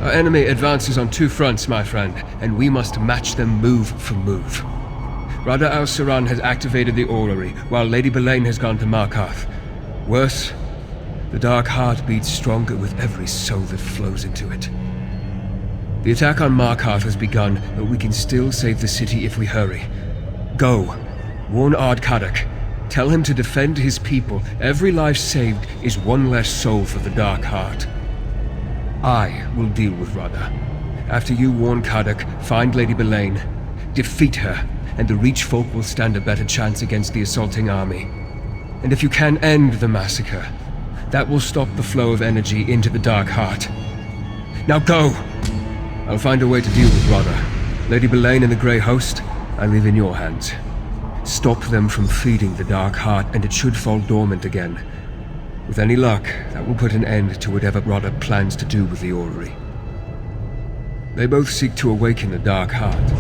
Our enemy advances on two fronts, my friend, and we must match them move for move. Rada al-Saran has activated the orrery, while Lady Belaine has gone to Markarth. Worse, the Dark Heart beats stronger with every soul that flows into it. The attack on Markarth has begun, but we can still save the city if we hurry. Go. Warn Ard Kadak. Tell him to defend his people. Every life saved is one less soul for the Dark Heart. I will deal with Rada. After you warn Kadak, find Lady Belaine, defeat her, and the Reach folk will stand a better chance against the assaulting army. And if you can end the massacre, that will stop the flow of energy into the Dark Heart. Now go! I'll find a way to deal with Rada. Lady Belaine and the Grey Host, I leave in your hands. Stop them from feeding the Dark Heart, and it should fall dormant again. With any luck, that will put an end to whatever Rada plans to do with the orrery. They both seek to awaken the Dark Heart.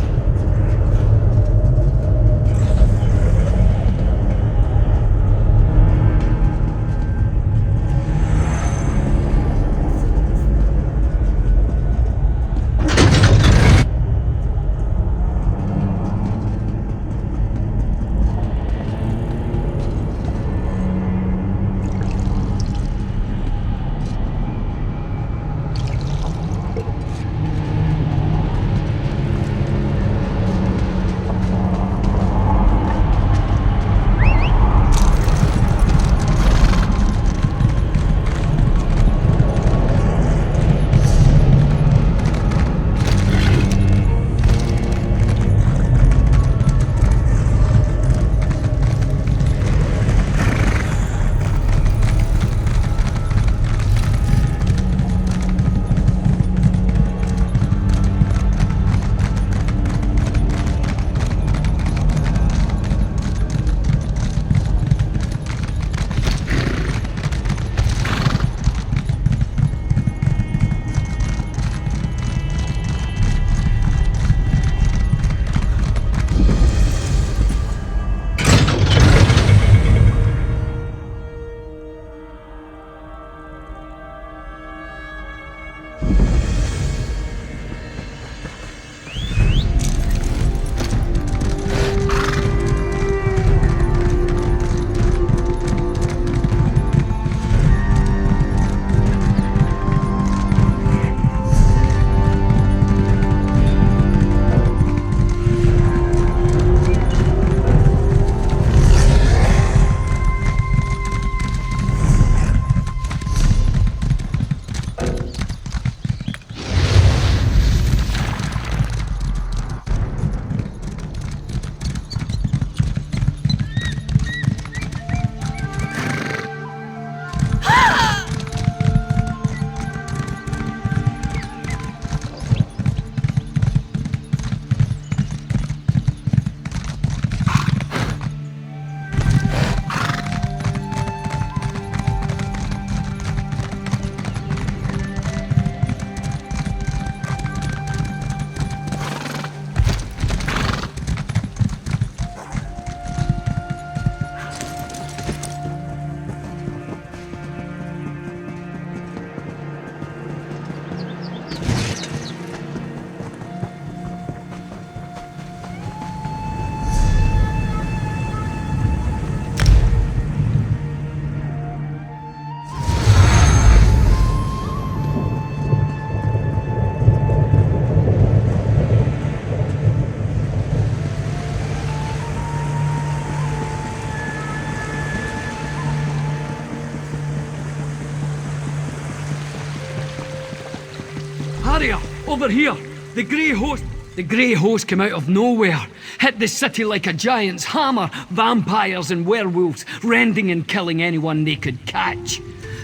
Harrier, over here! The Grey Host came out of nowhere, hit the city like a giant's hammer, vampires and werewolves, rending and killing anyone they could catch.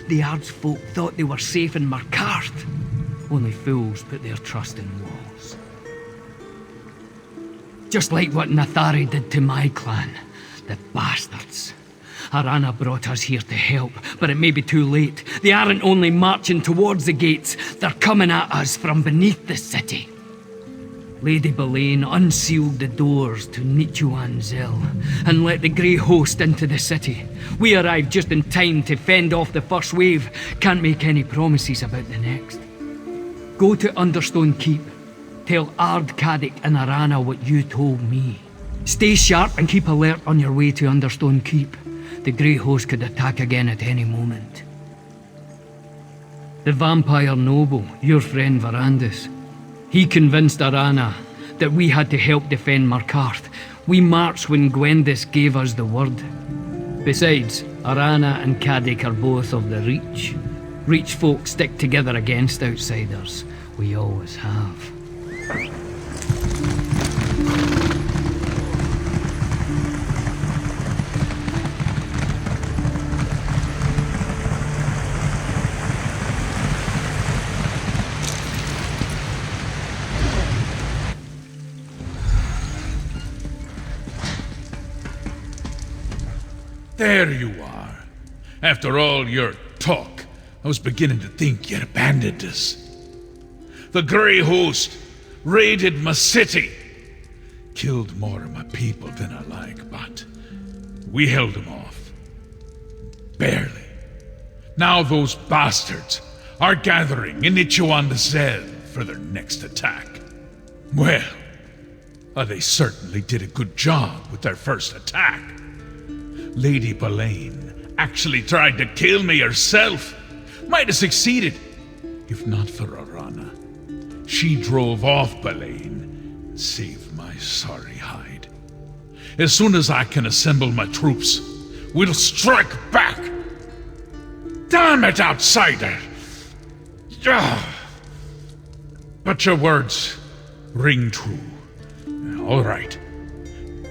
The Ard's folk thought they were safe in Markarth. Only fools put their trust in walls. Just like what Nathari did to my clan. The bastards. Arana brought us here to help, but it may be too late. They aren't only marching towards the gates, they're coming at us from beneath the city. Lady Belaine unsealed the doors to Nichuanzil and let the Grey Host into the city. We arrived just in time to fend off the first wave. Can't make any promises about the next. Go to Understone Keep. Tell Ard, Caddick and Arana what you told me. Stay sharp and keep alert on your way to Understone Keep. The Grey Host could attack again at any moment. The vampire noble, your friend Varandus, he convinced Arana that we had to help defend Markarth. We marched when Gwendis gave us the word. Besides, Arana and Caddick are both of the Reach. Reach folk stick together against outsiders. We always have. There you are. After all your talk, I was beginning to think you'd abandoned us. The Grey Host raided my city. Killed more of my people than I like, but we held them off. Barely. Now those bastards are gathering in Ichuan-de-Zel for their next attack. Well, they certainly did a good job with their first attack. Lady Belaine actually tried to kill me herself. Might have succeeded, if not for Arana. She drove off Belaine and saved my sorry hide. As soon as I can assemble my troops, we'll strike back. Damn it, outsider! But your words ring true. All right.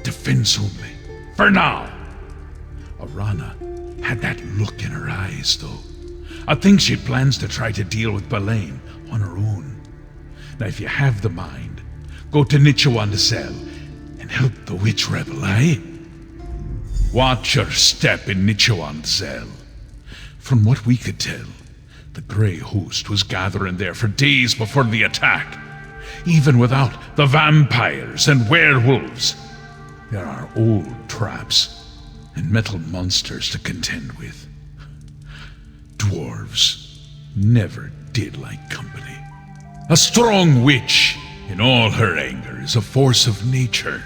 Defense only. For now. Arana had that look in her eyes, though. I think she plans to try to deal with Belaine on her own. Now, if you have the mind, go to Nichuan-de-Zel and help the witch rebel, eh? Watch your step in Nichuan-de-Zel. From what we could tell, the Grey Host was gathering there for days before the attack. Even without the vampires and werewolves, there are old traps and metal monsters to contend with. Dwarves never did like company. A strong witch, in all her anger, is a force of nature.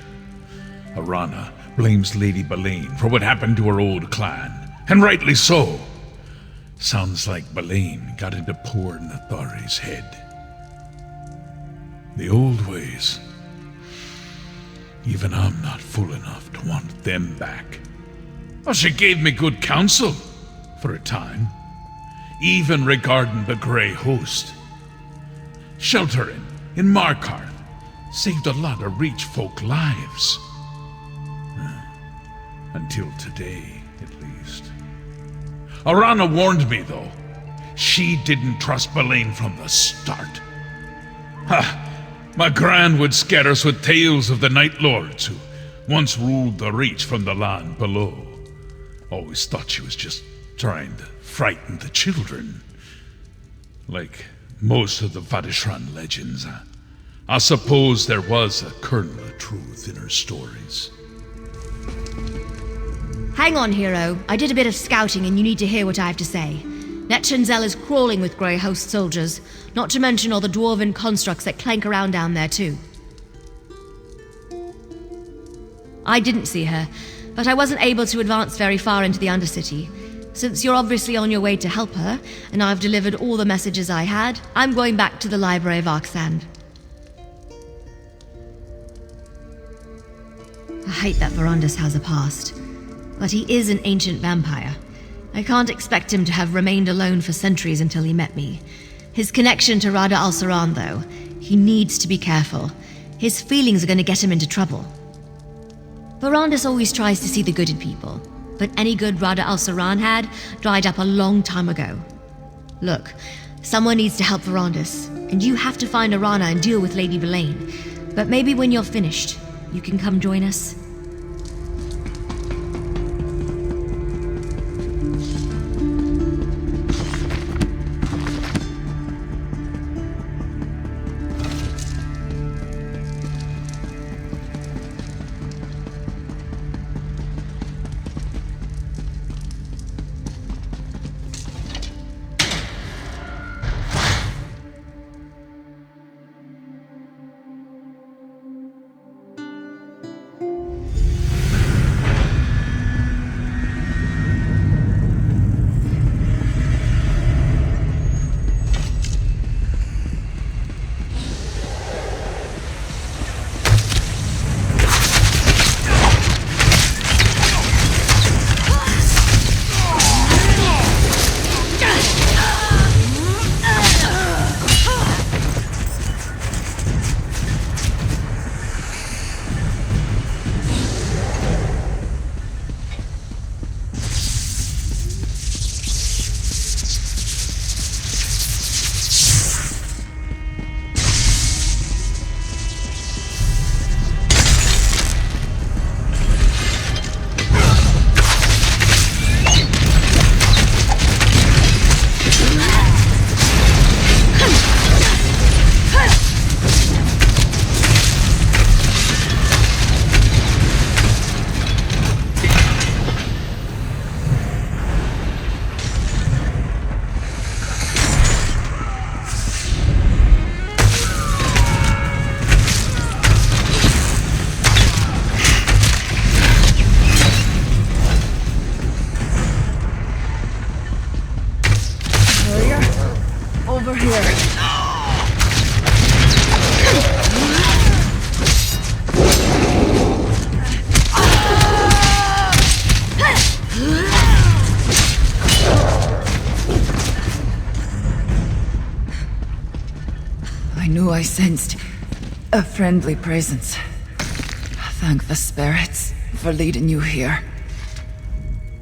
Arana blames Lady Belaine for what happened to her old clan, and rightly so. Sounds like Belaine got into poor Nathari's head. The old ways. Even I'm not fool enough to want them back. Well, she gave me good counsel, for a time. Even regarding the Grey Host. Sheltering in Markarth saved a lot of Reach folk lives. Until today, at least. Arana warned me, though. She didn't trust Belaine from the start. My gran would scare us with tales of the Night Lords who once ruled the Reach from the land below. Always thought she was just trying to frighten the children. Like most of the Vadishran legends, I suppose there was a kernel of truth in her stories. Hang on, hero. I did a bit of scouting and you need to hear what I have to say. Nichuan-de-Zel is crawling with Grey Host soldiers, not to mention all the dwarven constructs that clank around down there too. I didn't see her, but I wasn't able to advance very far into the Undercity. Since you're obviously on your way to help her, and I've delivered all the messages I had, I'm going back to the Library of Arksand. I hate that Varandus has a past, but he is an ancient vampire. I can't expect him to have remained alone for centuries until he met me. His connection to Rada al-Saran, though, he needs to be careful. His feelings are going to get him into trouble. Varandus always tries to see the good in people, but any good Rada al-Saran had dried up a long time ago. Look, someone needs to help Varandus, and you have to find Arana and deal with Lady Belaine. But maybe when you're finished, you can come join us. Over here. I knew I sensed a friendly presence. Thank the spirits for leading you here.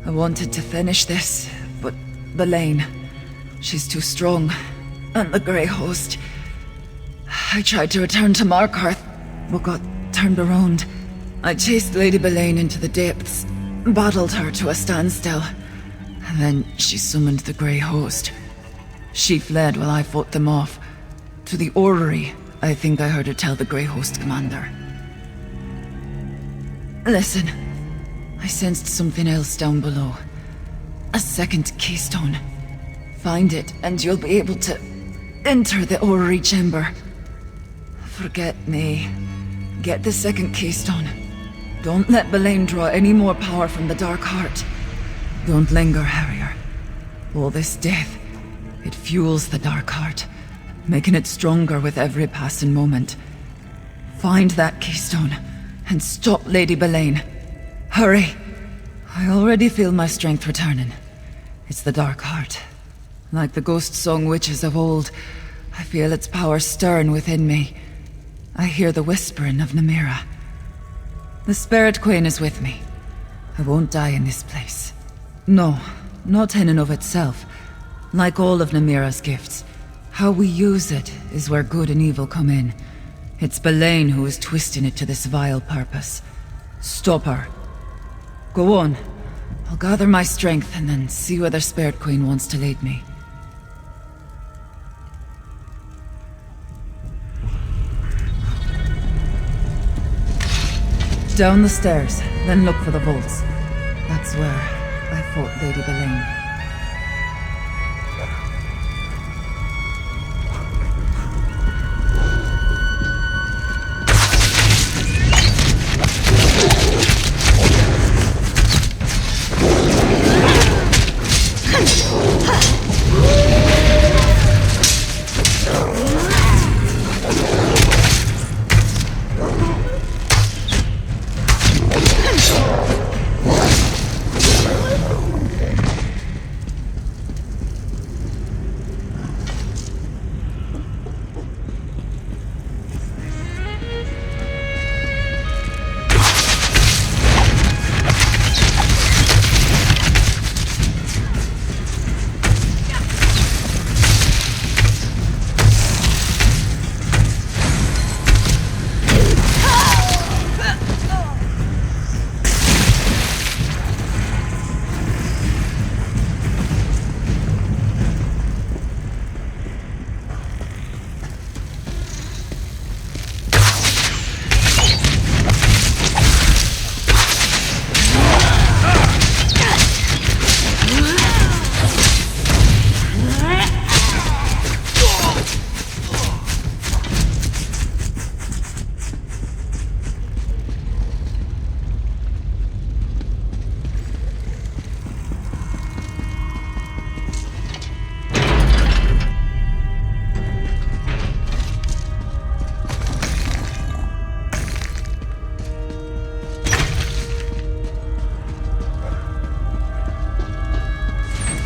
I wanted to finish this, but Belaine, she's too strong. And the Grey Host. I tried to return to Markarth, but got turned around. I chased Lady Belaine into the depths, battled her to a standstill, and then she summoned the Grey Host. She fled while I fought them off. To the orrery, I think I heard her tell the Grey Host commander. Listen, I sensed something else down below. A second keystone. Find it, and you'll be able to enter the orrery chamber. Forget me. Get the second keystone. Don't let Belaine draw any more power from the Dark Heart. Don't linger, Harrier. All this death, it fuels the Dark Heart, making it stronger with every passing moment. Find that keystone, and stop Lady Belaine. Hurry! I already feel my strength returning. It's the Dark Heart. Like the ghost song witches of old, I feel its power stirring within me. I hear the whispering of Namira. The Spirit Queen is with me. I won't die in this place. No, not in and of itself. Like all of Namira's gifts, how we use it is where good and evil come in. It's Belaine who is twisting it to this vile purpose. Stop her. Go on. I'll gather my strength and then see where the Spirit Queen wants to lead me. Down the stairs, then look for the vaults. That's where I fought Lady Belaine.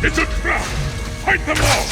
It's a trap! Fight them all!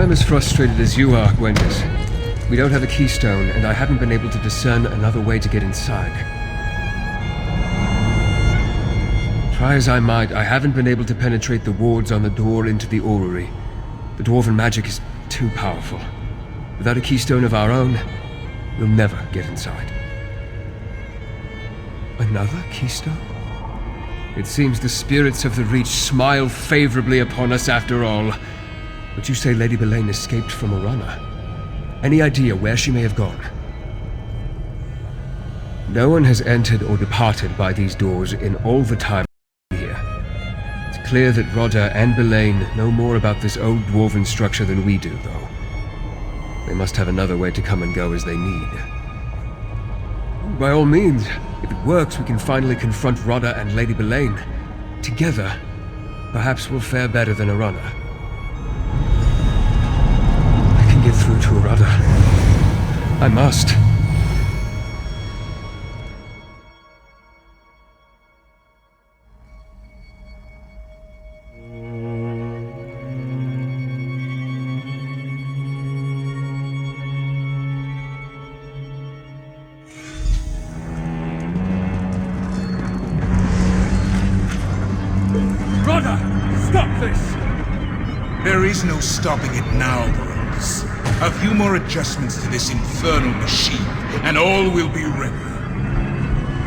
I'm as frustrated as you are, Gwendis. We don't have a keystone, and I haven't been able to discern another way to get inside. Try as I might, I haven't been able to penetrate the wards on the door into the orrery. The dwarven magic is too powerful. Without a keystone of our own, we'll never get inside. Another keystone? It seems the spirits of the Reach smile favorably upon us after all. But you say Lady Belain escaped from Orana. Any idea where she may have gone? No one has entered or departed by these doors in all the time here. It's clear that Rodda and Belain know more about this old dwarven structure than we do, though. They must have another way to come and go as they need. By all means, if it works, we can finally confront Rodda and Lady Belain. Together, perhaps we'll fare better than Orana. I can get through to Rodda. I must. There is no stopping it now, Barons. A few more adjustments to this infernal machine, and all will be ready.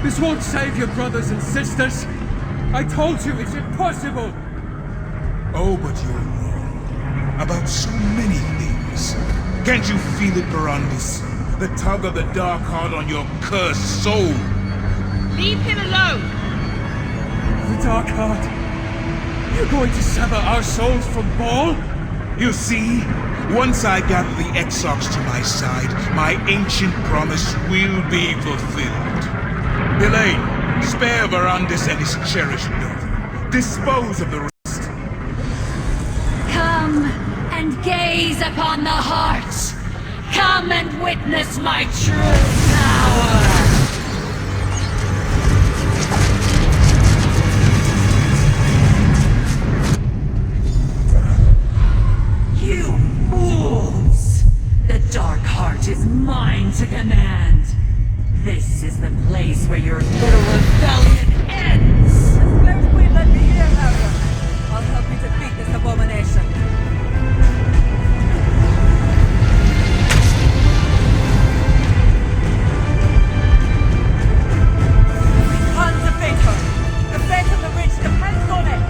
This won't save your brothers and sisters. I told you it's impossible. Oh, but you're wrong. About so many things. Can't you feel it, Barandis? The tug of the Dark Heart on your cursed soul. Leave him alone! The Dark Heart? You're going to sever our souls from Ball? You see, once I gather the Exarchs to my side, my ancient promise will be fulfilled. Belain, spare Barandis and his cherished daughter. Dispose of the rest. Come and gaze upon the heart. Come and witness my true power. You fools! The Dark Heart is mine to command. This is the place where your little rebellion ends. As we let me hear, Harriet. I'll help you defeat this abomination. We can't defeat her. The fate of the Reach depends on it.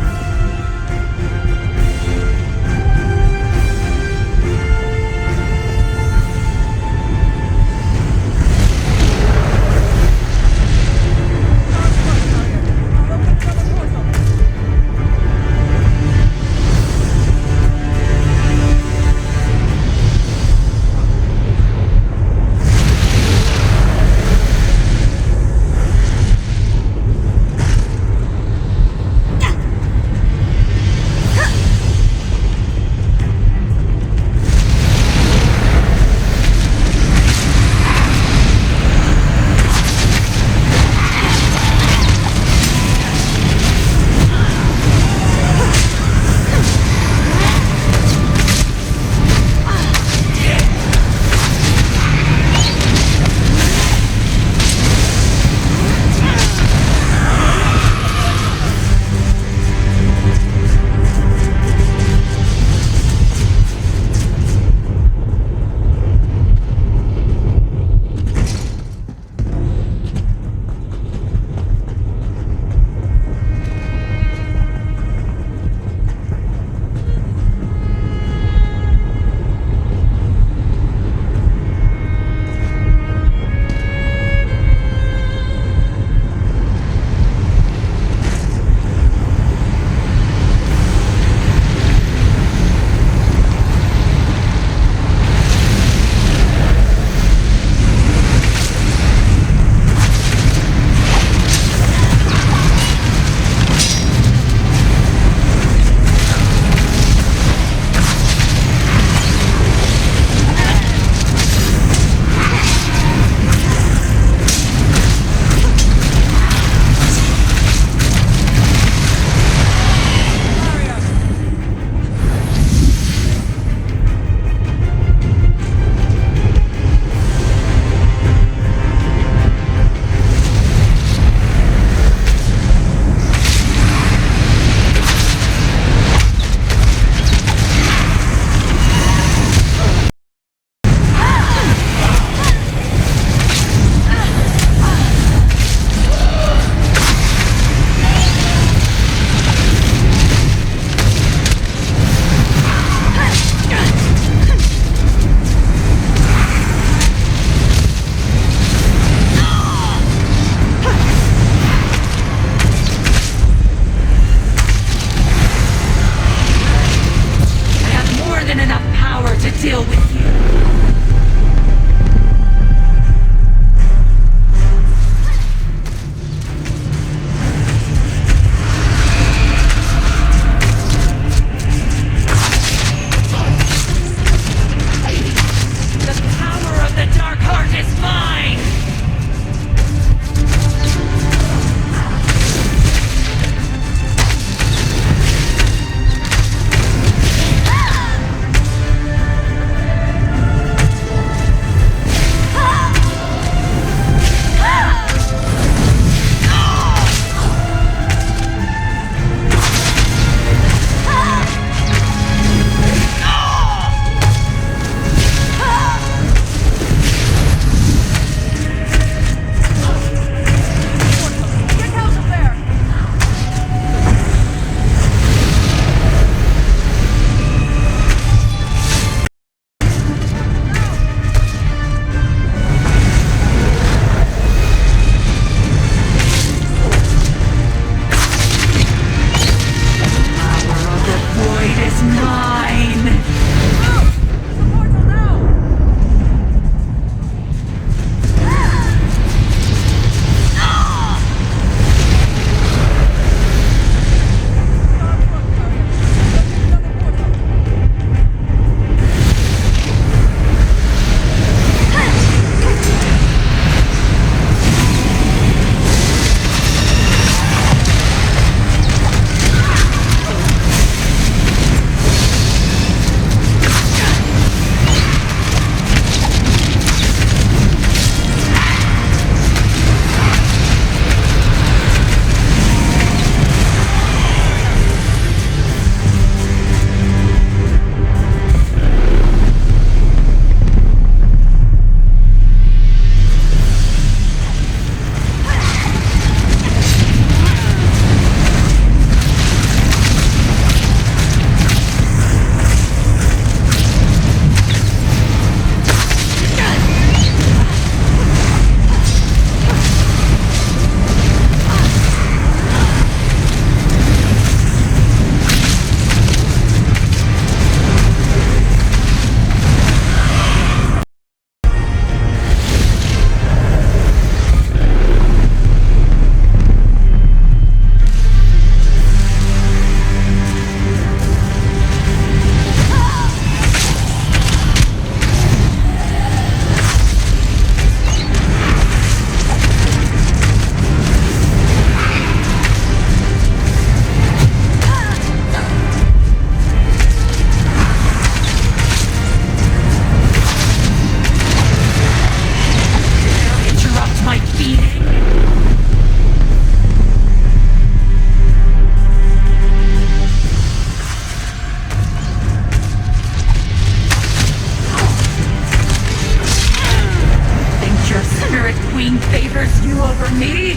Queen favors you over me?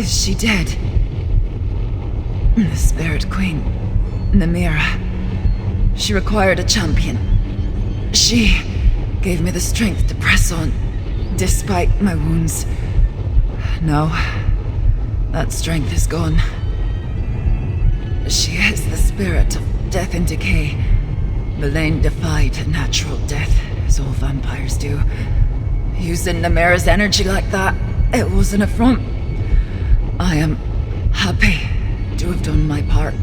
Is she dead? The Spirit Queen, Namira. She required a champion. She gave me the strength to press on, despite my wounds. Now, that strength is gone. She is the spirit of death and decay. Belain defied natural death, as all vampires do. Using Namira's energy like that, it was an affront. I am happy to have done my part.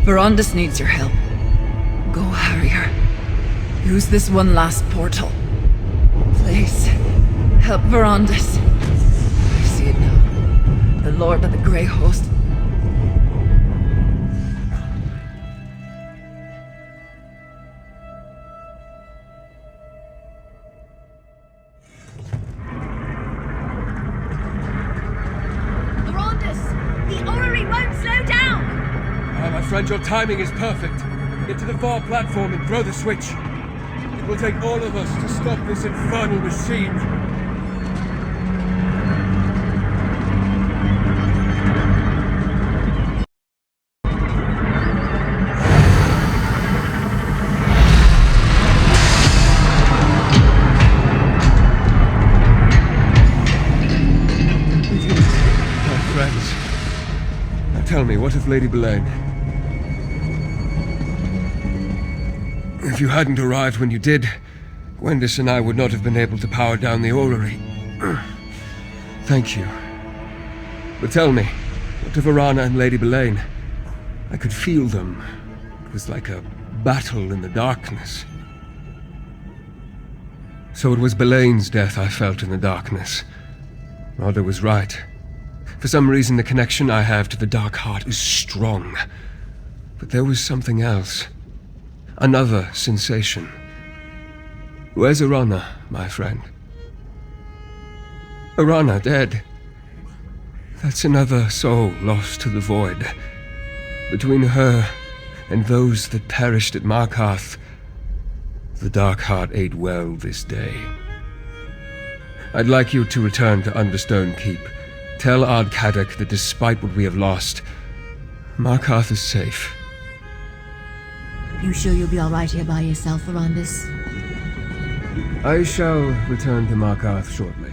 Verondis needs your help. Go, Harrier. Use this one last portal. Please, help Verondis. I see it now. The Lord of the Grey Host. friend, your timing is perfect. Get to the far platform and throw the switch. It will take all of us to stop this infernal machine. Tell me, what of Lady Boleyn? If you hadn't arrived when you did, Gwendis and I would not have been able to power down the orrery. Thank you. But tell me, what of Arana and Lady Boleyn? I could feel them. It was like a battle in the darkness. So it was Boleyn's death I felt in the darkness. Rada was right. For some reason, the connection I have to the Dark Heart is strong. But there was something else. Another sensation. Where's Arana, my friend? Arana dead. That's another soul lost to the void. Between her and those that perished at Markarth, the Dark Heart ate well this day. I'd like you to return to Understone Keep. Tell Ardkadok that despite what we have lost, Markarth is safe. You sure you'll be alright here by yourself, Arandis? I shall return to Markarth shortly.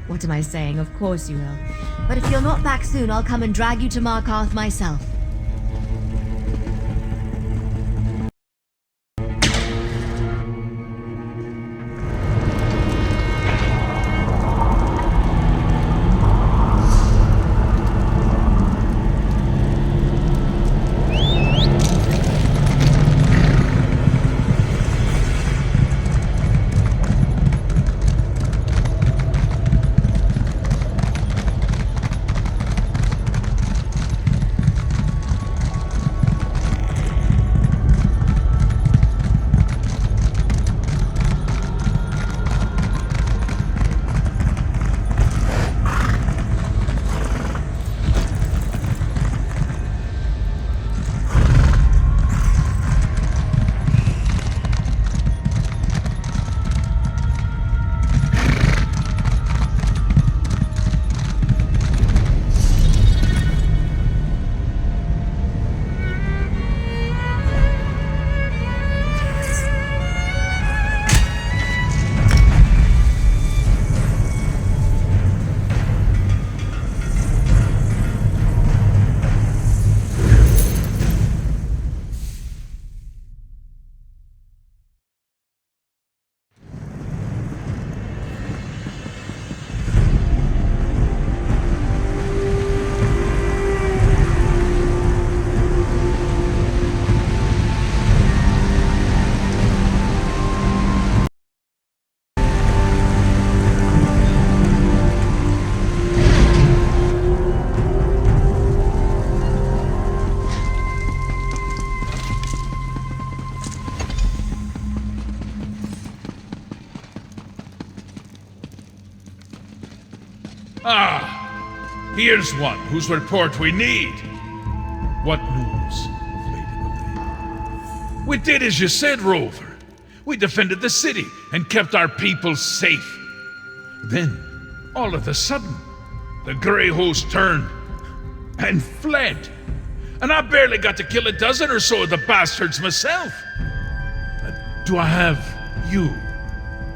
What am I saying? Of course you will. But if you're not back soon, I'll come and drag you to Markarth myself. Here's one whose report we need. What news of Lady Boleyn? We did as you said, Rover. We defended the city and kept our people safe. Then, all of a sudden, the Grey Host turned and fled. And I barely got to kill a dozen or so of the bastards myself. Do I have you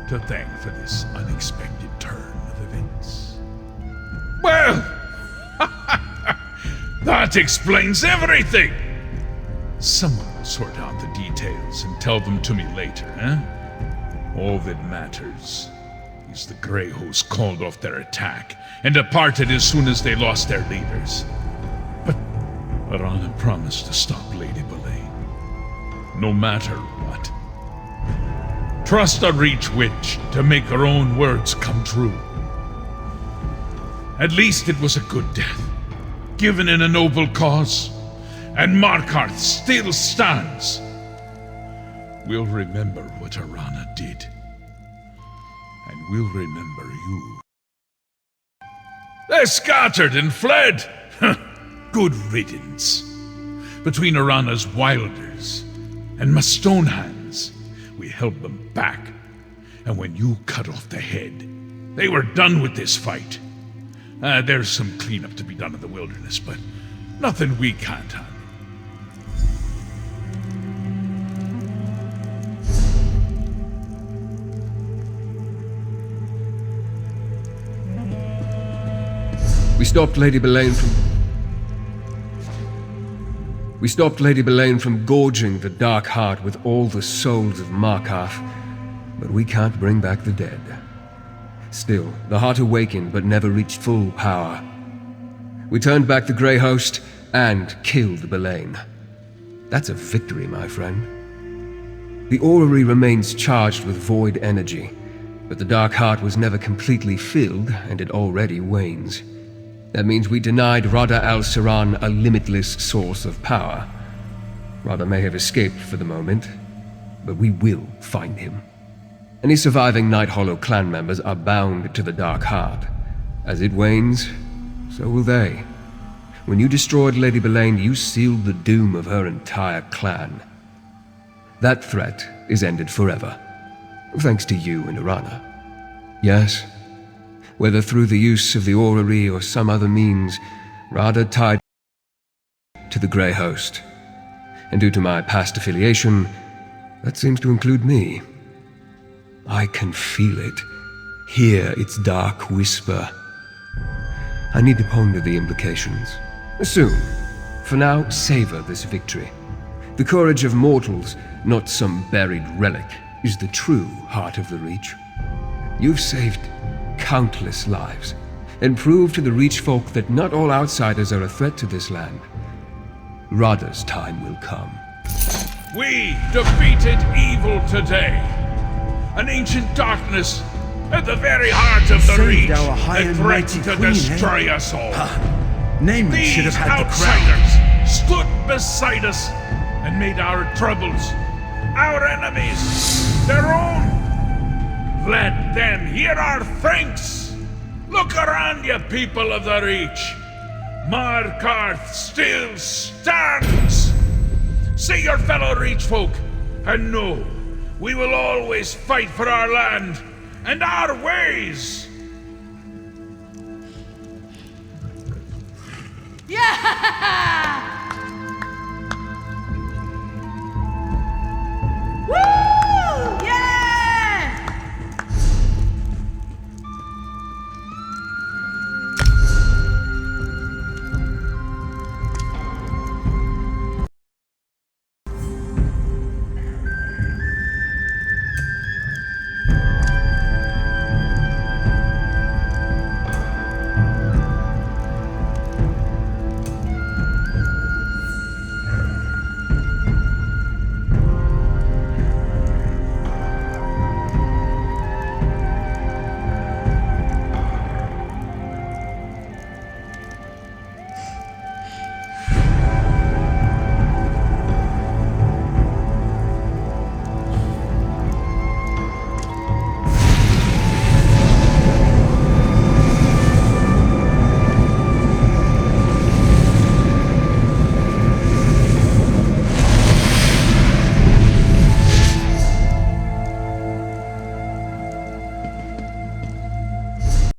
to thank for this unexpected turn of events? Well, that explains everything. Someone will sort out the details and tell them to me later, huh? All that matters is the Grey Host called off their attack and departed as soon as they lost their leaders. But Arana promised to stop Lady Boleyn, no matter what. Trust a Reach Witch to make her own words come true. At least it was a good death, given in a noble cause, and Markarth still stands. We'll remember what Arana did, and we'll remember you. They scattered and fled. Good riddance. between Arana's wilders and my stone hands. We held them back, and when you cut off the head, they were done with this fight. There's some cleanup to be done in the wilderness, but nothing we can't handle. We stopped Lady Belaine from gorging the Dark Heart with all the souls of Markarth, but we can't bring back the dead. Still, the Heart awakened but never reached full power. We turned back the Grey Host and killed Belaine. That's a victory, my friend. The orrery remains charged with void energy, but the Dark Heart was never completely filled, and it already wanes. That means we denied Rada al-Saran a limitless source of power. Rada may have escaped for the moment, but we will find him. Any surviving Night Hollow clan members are bound to the Dark Heart. As it wanes, so will they. When you destroyed Lady Belaine, you sealed the doom of her entire clan. That threat is ended forever, thanks to you and Arana. Yes, whether through the use of the orrery or some other means, Rada tied to the Grey Host. And due to my past affiliation, that seems to include me. I can feel it, hear its dark whisper. I need to ponder the implications. Soon. For now, savor this victory. The courage of mortals, not some buried relic, is the true heart of the Reach. You've saved countless lives, and proved to the Reach folk that not all outsiders are a threat to this land. Rada's time will come. We defeated evil today. An ancient darkness at the very heart of the Reach that threatened to destroy us all. Naaman should have had the crown. Outsiders stood beside us and made our troubles, our enemies, their own. Let them hear our thanks. Look around you, people of the Reach. Markarth still stands. See your fellow Reach folk, and know we will always fight for our land and our ways. Yeah!